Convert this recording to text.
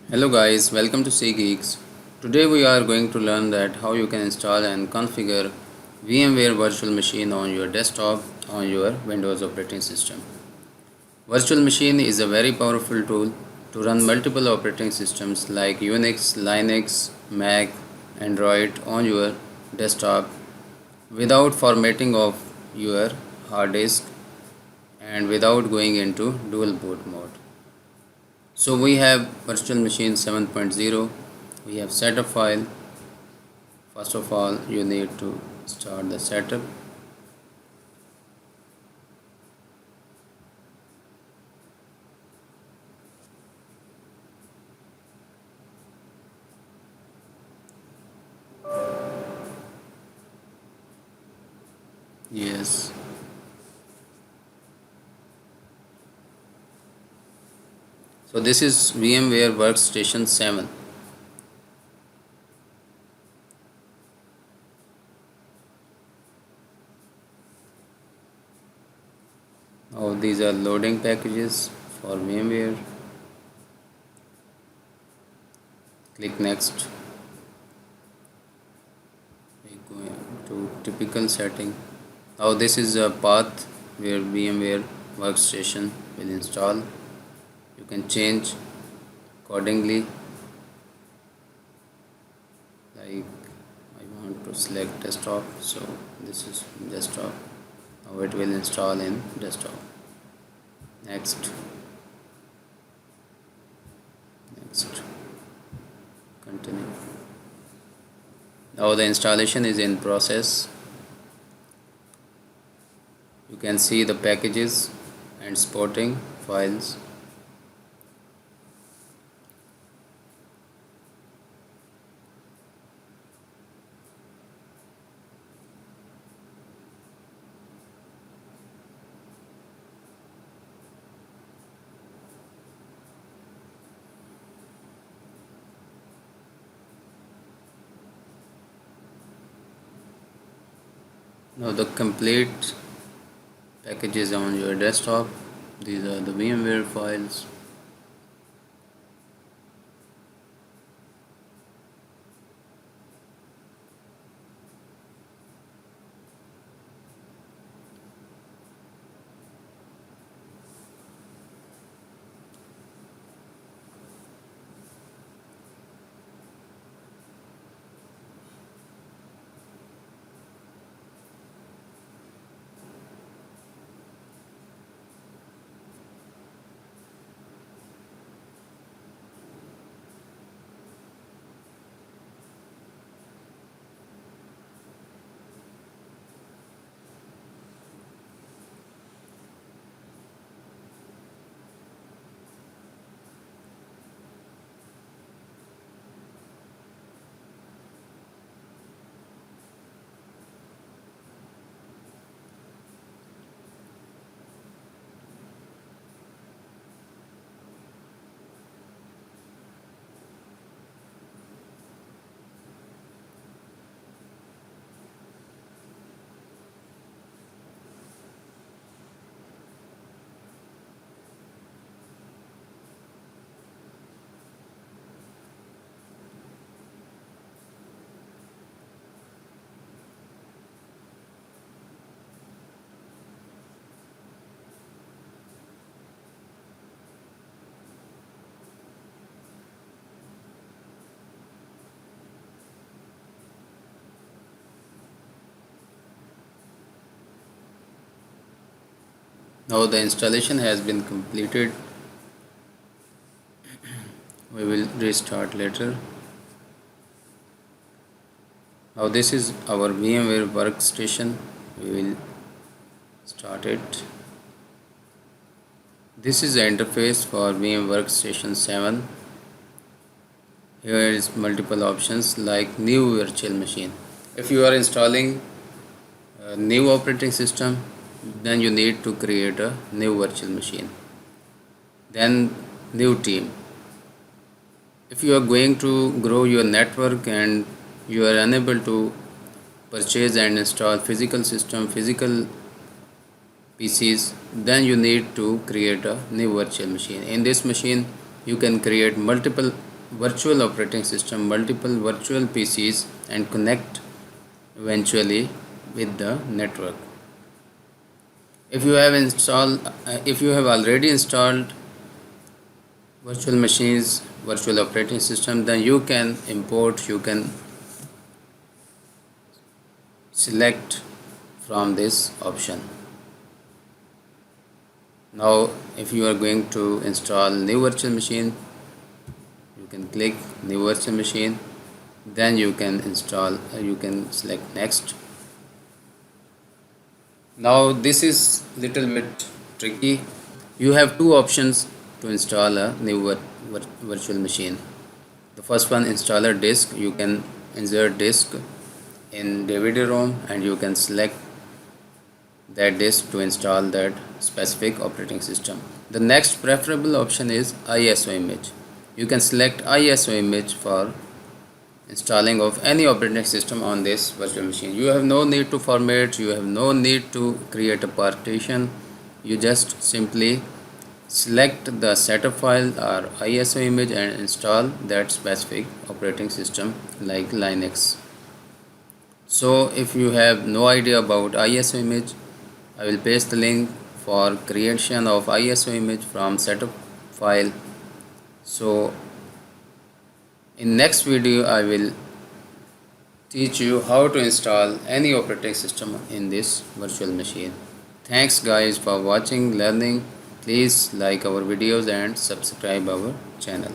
Hello guys, welcome to Geeks. Today we are going to learn that how you can install and configure VMware Virtual Machine on your desktop on your Windows operating system. Virtual Machine is a very powerful tool to run multiple operating systems like Unix, Linux, Mac, Android on your desktop without formatting of your hard disk and without going into dual boot mode. So we have virtual machine 7.0. We have setup file. First of all, you need to start the setup. Yes. So this is VMware Workstation 7. Now these are loading packages for VMware. Click next. We go to typical setting. Now this is a path where VMware Workstation will install. You can change accordingly. Like I want to select desktop, so this is desktop. Now it will install in desktop. Next. Continue. Now the installation is in process. You can see the packages and supporting files. Now the complete packages on your desktop. These are the VMware files. Now the installation has been completed. We will restart later. Now this is our VMware workstation. We will start it. This is the interface for VMware Workstation 7. Here is multiple options like new virtual machine. If you are installing a new operating system, then you need to create a new virtual machine. Then new team. If you are going to grow your network and you are unable to purchase and install physical PCs, then you need to create a new virtual machine. In this machine you can create multiple virtual operating system, multiple virtual PCs, and connect eventually with the network. If you have already installed virtual machines, virtual operating system, then you can import, you can select from this option. Now if you are going to install new virtual machine, you can click new virtual machine, then you can install, you can select next. Now this is little bit tricky. You have two options to install a new virtual machine. The first one, installer disk. You can insert disk in DVD-ROM and you can select that disk to install that specific operating system. The next preferable option is ISO image. You can select ISO image for installing of any operating system on this virtual machine. You have no need to format, you have no need to create a partition. You just simply select the setup file or ISO image and install that specific operating system like Linux. So if you have no idea about ISO image, I will paste the link for creation of ISO image from setup file. So in next video I will teach you how to install any operating system in this virtual machine. Thanks guys for watching, learning. Please like our videos and subscribe our channel.